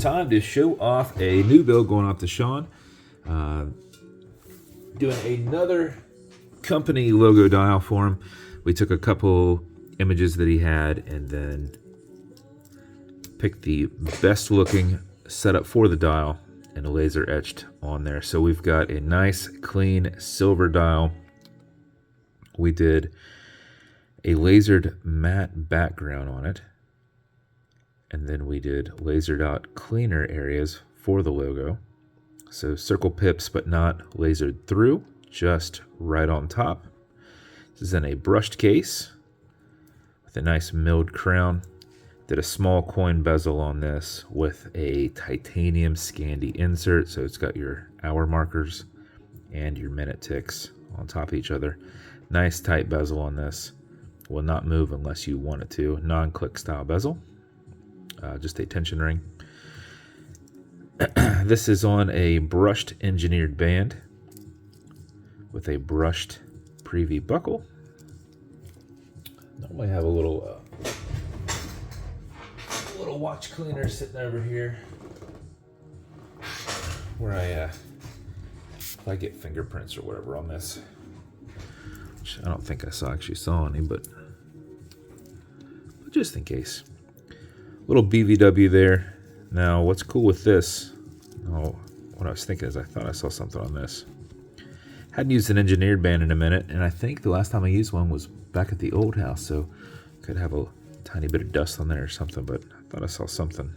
time to show off a new build going off to Sean. Doing another company logo dial for him. We took a couple images that he had and then picked the best looking setup for the dial and a laser etched on there. So we've got a nice clean silver dial. We did a lasered matte background on it. And then we did lasered out cleaner areas for the logo. So circle pips, but not lasered through, just right on top. This is in a brushed case with a nice milled crown. Did a small coin bezel on this with a titanium scandi insert. So it's got your hour markers and your minute ticks on top of each other. Nice tight bezel on this. Will not move unless you want it to. Non-click style bezel. Just a tension ring. This is on a brushed engineered band with a brushed preview buckle. Normally have a little watch cleaner sitting over here where if I get fingerprints or whatever on this, which I don't think I actually saw any, but just in case. Little BVW there. Now, what's cool with this, what I was thinking is I thought I saw something on this. Hadn't used an engineered band in a minute, and I think the last time I used one was back at the old house, so could have a tiny bit of dust on there or something, but I thought I saw something.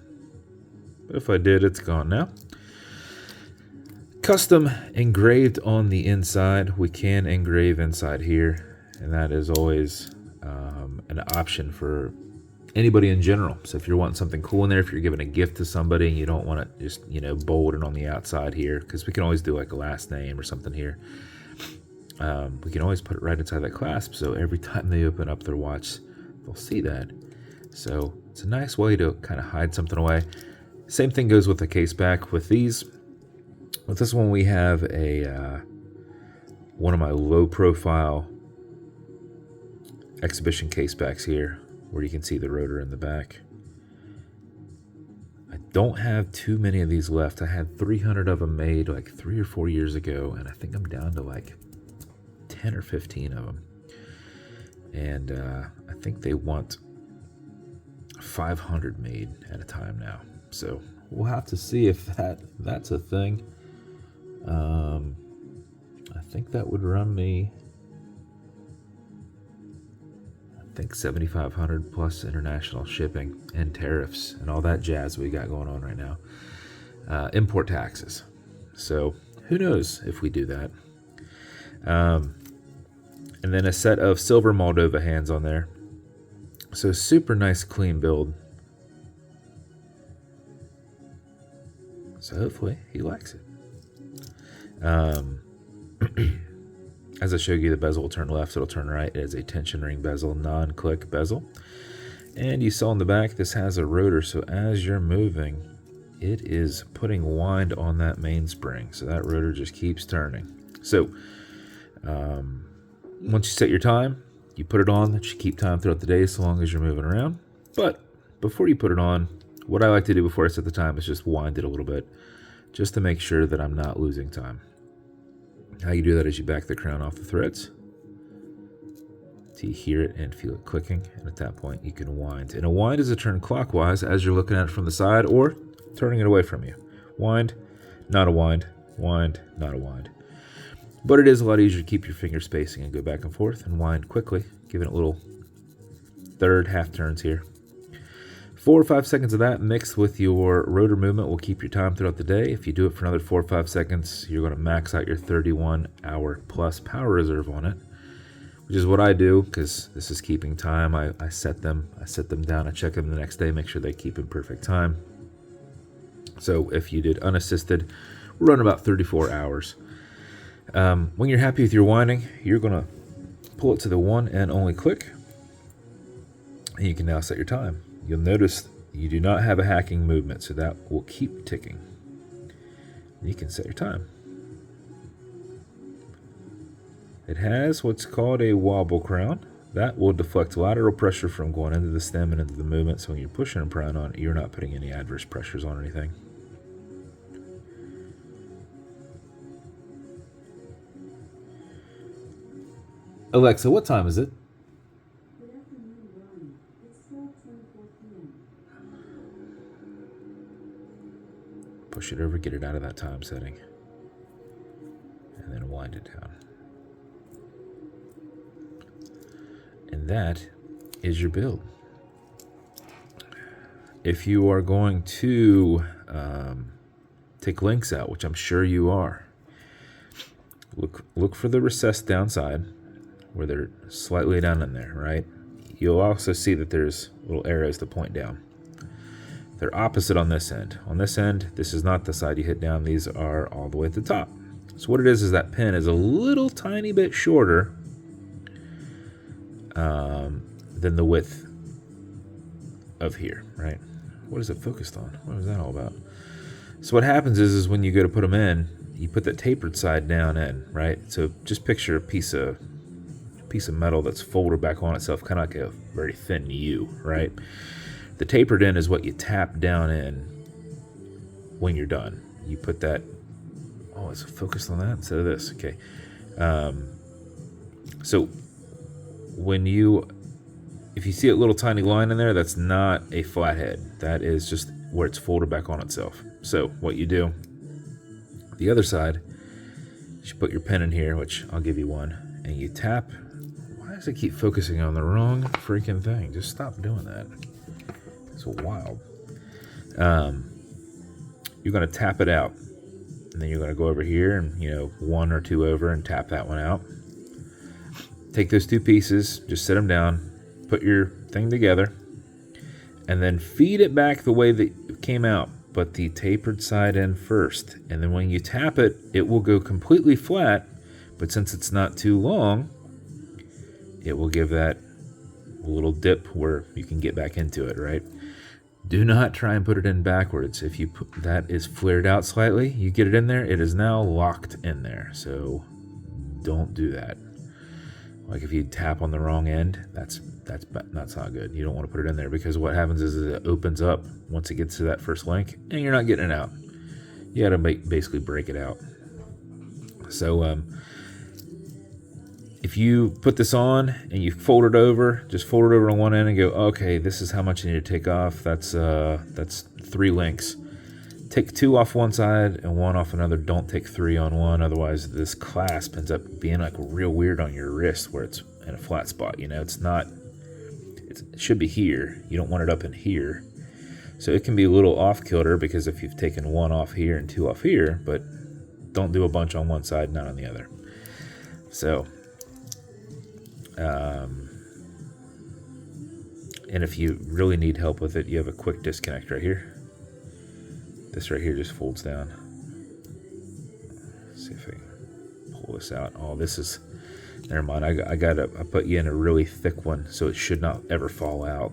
But if I did, it's gone now. Custom engraved on the inside. We can engrave inside here, and that is always an option for anybody in general. So if you're wanting something cool in there, if you're giving a gift to somebody and you don't want to just, bold it on the outside here, because we can always do like a last name or something here. We can always put it right inside that clasp, so every time they open up their watch, they'll see that. So it's a nice way to kind of hide something away. Same thing goes with the case back. With these, with this one, we have a one of my low profile exhibition case backs here, where you can see the rotor in the back. I don't have too many of these left. I had 300 of them made like 3 or 4 years ago, and I think I'm down to like 10 or 15 of them. And I think they want 500 made at a time now. So we'll have to see if that's a thing. I think that would run me, I think 7,500 plus international shipping and tariffs and all that jazz we got going on right now. Import taxes. So who knows if we do that. And then a set of silver Moldova hands on there. So super nice clean build. So hopefully he likes it. As I showed you, the bezel will turn left, it'll turn right. It is a tension ring bezel, non-click bezel. And you saw in the back, this has a rotor, so as you're moving, it is putting wind on that mainspring. So that rotor just keeps turning. So once you set your time, you put it on. That should keep time throughout the day so long as you're moving around. But before you put it on, what I like to do before I set the time is just wind it a little bit, just to make sure that I'm not losing time. How you do that is you back the crown off the threads till you hear it and feel it clicking, and at that point you can wind. And a wind is a turn clockwise as you're looking at it from the side or turning it away from you. Wind, not a wind, wind, not a wind. But it is a lot easier to keep your finger spacing and go back and forth and wind quickly, giving it little third half turns here. 4 or 5 seconds of that mixed with your rotor movement will keep your time throughout the day. If you do it for another 4 or 5 seconds, you're going to max out your 31-hour plus power reserve on it, which is what I do because this is keeping time. I set them down, I check them the next day, make sure they keep in perfect time. So if you did unassisted, we're running about 34 hours. When you're happy with your winding, you're going to pull it to the one and only click, and you can now set your time. You'll notice you do not have a hacking movement, so that will keep ticking. You can set your time. It has what's called a wobble crown. That will deflect lateral pressure from going into the stem and into the movement, so when you're pushing and prying on it, you're not putting any adverse pressures on anything. Alexa, what time is it? Push it over, get it out of that time setting, and then wind it down. And that is your build. If you are going to take links out, which I'm sure you are, look for the recessed downside where they're slightly down in there, right? You'll also see that there's little arrows that point down. They're opposite on this end. On this end, this is not the side you hit down. These are all the way at the top. So what it is that pin is a little tiny bit shorter than the width of here, right? What is it focused on? What is that all about? So what happens is when you go to put them in, you put that tapered side down in, right? So just picture a piece of metal that's folded back on itself, kind of like a very thin U, right? The tapered end is what you tap down in when you're done. You put that, oh, it's focused on that instead of this, okay. So if you see a little tiny line in there, that's not a flathead. That is just where it's folded back on itself. So what you do, the other side, you put your pen in here, which I'll give you one, and you tap. Why does it keep focusing on the wrong freaking thing? Just stop doing that. It's wild. You're going to tap it out, and then you're going to go over here and, one or two over and tap that one out. Take those two pieces, just set them down, put your thing together, and then feed it back the way that it came out, but the tapered side in first. And then when you tap it, it will go completely flat, but since it's not too long, it will give that little dip where you can get back into it, right? Do not try and put it in backwards. If you put that is flared out slightly, you get it in there, it is now locked in there. So don't do that. Like if you tap on the wrong end, that's not good. You don't want to put it in there because what happens is it opens up once it gets to that first link, and you're not getting it out. You got to basically break it out. So if you put this on and you fold it over, just fold it over on one end and go, okay, this is how much I need to take off. That's 3 links. Take 2 off one side and 1 off another. Don't take 3 on one, otherwise this clasp ends up being like real weird on your wrist where it's in a flat spot. It's not. It should be here. You don't want it up in here. So it can be a little off kilter because if you've taken 1 off here and 2 off here, but don't do a bunch on one side, not on the other. So, and if you really need help with it, you have a quick disconnect right here. This right here just folds down. Let's see if I can pull this out. Oh, this is, never mind. I put you in a really thick one, so it should not ever fall out.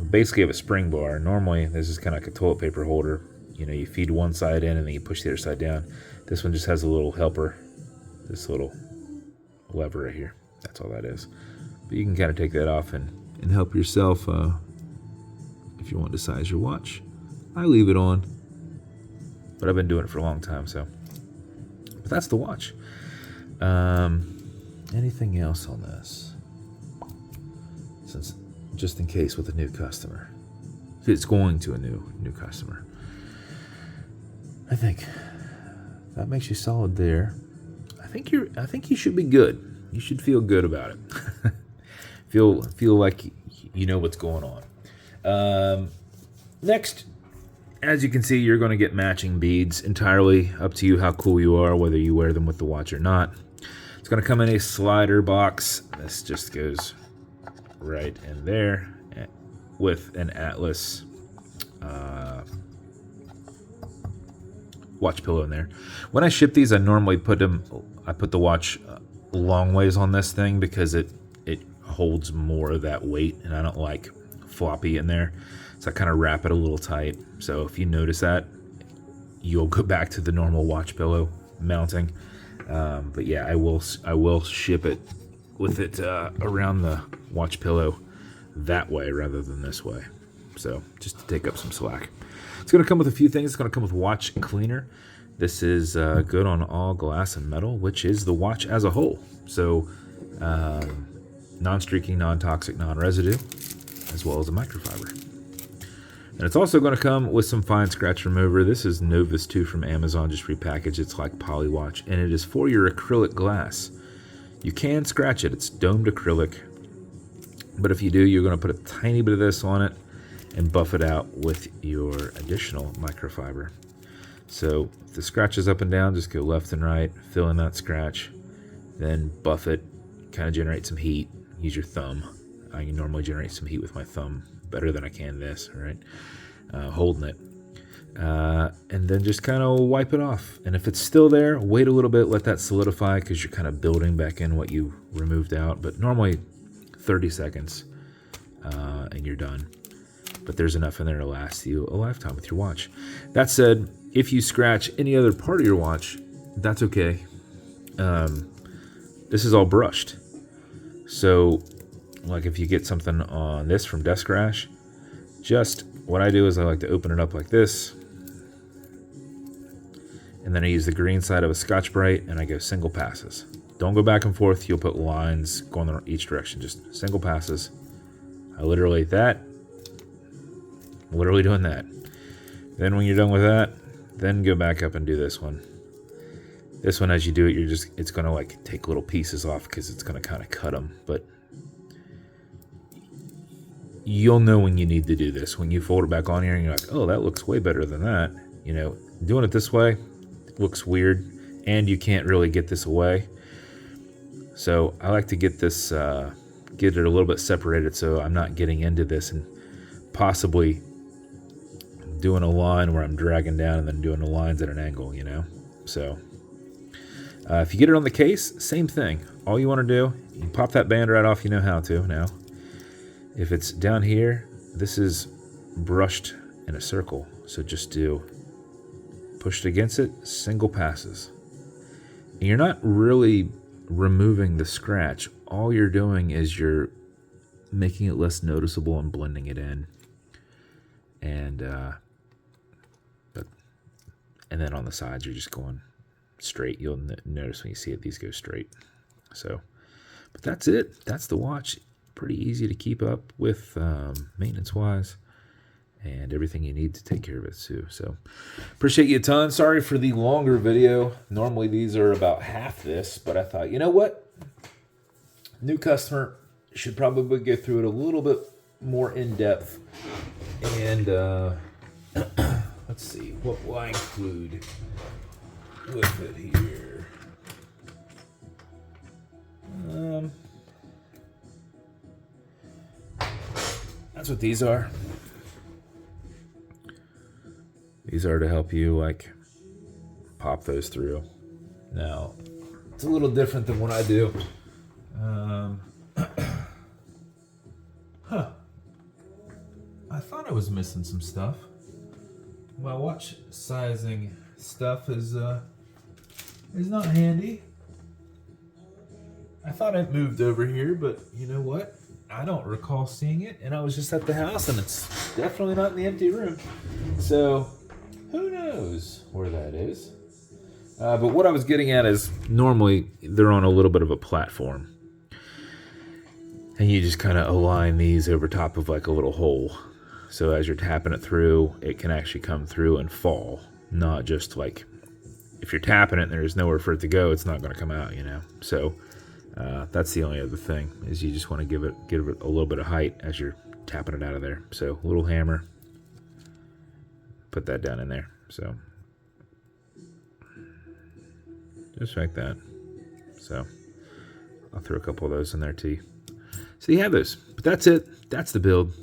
Basically, you have a spring bar. Normally, this is kind of like a toilet paper holder. You feed one side in and then you push the other side down. This one just has a little helper, this little lever right here. That's all that is. But you can kind of take that off and help yourself if you want to size your watch. I leave it on, but I've been doing it for a long time, so. But that's the watch. Anything else on this? Since, just in case with a new customer. If it's going to a new customer. I think that makes you solid there. I think you should be good. You should feel good about it. feel like you know what's going on. Next, as you can see, you're going to get matching beads. Entirely up to you how cool you are, whether you wear them with the watch or not. It's going to come in a slider box. This just goes right in there with an Atlas watch pillow in there. When I ship these, I normally put the watch long ways on this thing because it holds more of that weight, and I don't like floppy in there. So I kind of wrap it a little tight. So if you notice that, you'll go back to the normal watch pillow mounting. But yeah, I will ship it with it around the watch pillow that way rather than this way. So just to take up some slack. It's going to come with a few things. It's going to come with watch cleaner. This is good on all glass and metal, which is the watch as a whole. So non-streaking, non-toxic, non-residue, as well as a microfiber. And it's also going to come with some fine scratch remover. This is Novus 2 from Amazon, just repackaged. It's like Polywatch, and it is for your acrylic glass. You can scratch it. It's domed acrylic. But if you do, you're going to put a tiny bit of this on it and buff it out with your additional microfiber. So if the scratch is up and down, just go left and right, fill in that scratch, then buff it, kind of generate some heat. Use your thumb. I can normally generate some heat with my thumb better than I can this, right? Holding it. And then just kind of wipe it off. And if it's still there, wait a little bit, let that solidify because you're kind of building back in what you removed out. But normally 30 seconds and you're done. But there's enough in there to last you a lifetime with your watch. That said, if you scratch any other part of your watch, that's okay. This is all brushed. So like if you get something on this from Desk Rash, just what I do is I like to open it up like this. And then I use the green side of a Scotch-Brite and I go single passes. Don't go back and forth. You'll put lines going in each direction. Just single passes. I literally doing that. Then when you're done with that, then go back up and do this one. This one, as you do it, it's going to like take little pieces off because it's going to kind of cut them. But you'll know when you need to do this. When you fold it back on here and you're like, oh, that looks way better than that. You know, doing it this way looks weird and you can't really get this away. So I like to get this, get it a little bit separated so I'm not getting into this and possibly doing a line where I'm dragging down and then doing the lines at an angle, you know? So if you get it on the case, same thing. All you want to do, you pop that band right off, you know how to now. If it's down here, this is brushed in a circle. So just do push it against it, single passes. And you're not really removing the scratch. All you're doing is you're making it less noticeable and blending it in. And then on the sides, you're just going straight. You'll notice when you see it, these go straight. So, but that's it. That's the watch. Pretty easy to keep up with maintenance-wise, and everything you need to take care of it too. So, appreciate you a ton. Sorry for the longer video. Normally these are about half this, but I thought, you know what? New customer should probably go through it a little bit more in depth. And let's see, what will I include with it here? That's what these are. These are to help you like pop those through. Now, it's a little different than what I do. I thought I was missing some stuff. My watch sizing stuff is not handy. I thought it moved over here, but you know what? I don't recall seeing it, and I was just at the house, and it's definitely not in the empty room. So, who knows where that is? But what I was getting at is normally they're on a little bit of a platform, and you just kind of align these over top of like a little hole. So as you're tapping it through, it can actually come through and fall, not just like if you're tapping it and there's nowhere for it to go, it's not going to come out, you know. So that's the only other thing is you just want to give it a little bit of height as you're tapping it out of there. So a little hammer, put that down in there. So just like that. So I'll throw a couple of those in there too. So you have those, but that's it. That's the build.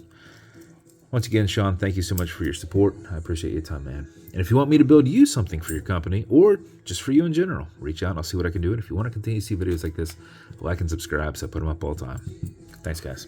Once again, Sean, thank you so much for your support. I appreciate your time, man. And if you want me to build you something for your company or just for you in general, reach out and I'll see what I can do. And if you want to continue to see videos like this, like and subscribe so I put them up all the time. Thanks, guys.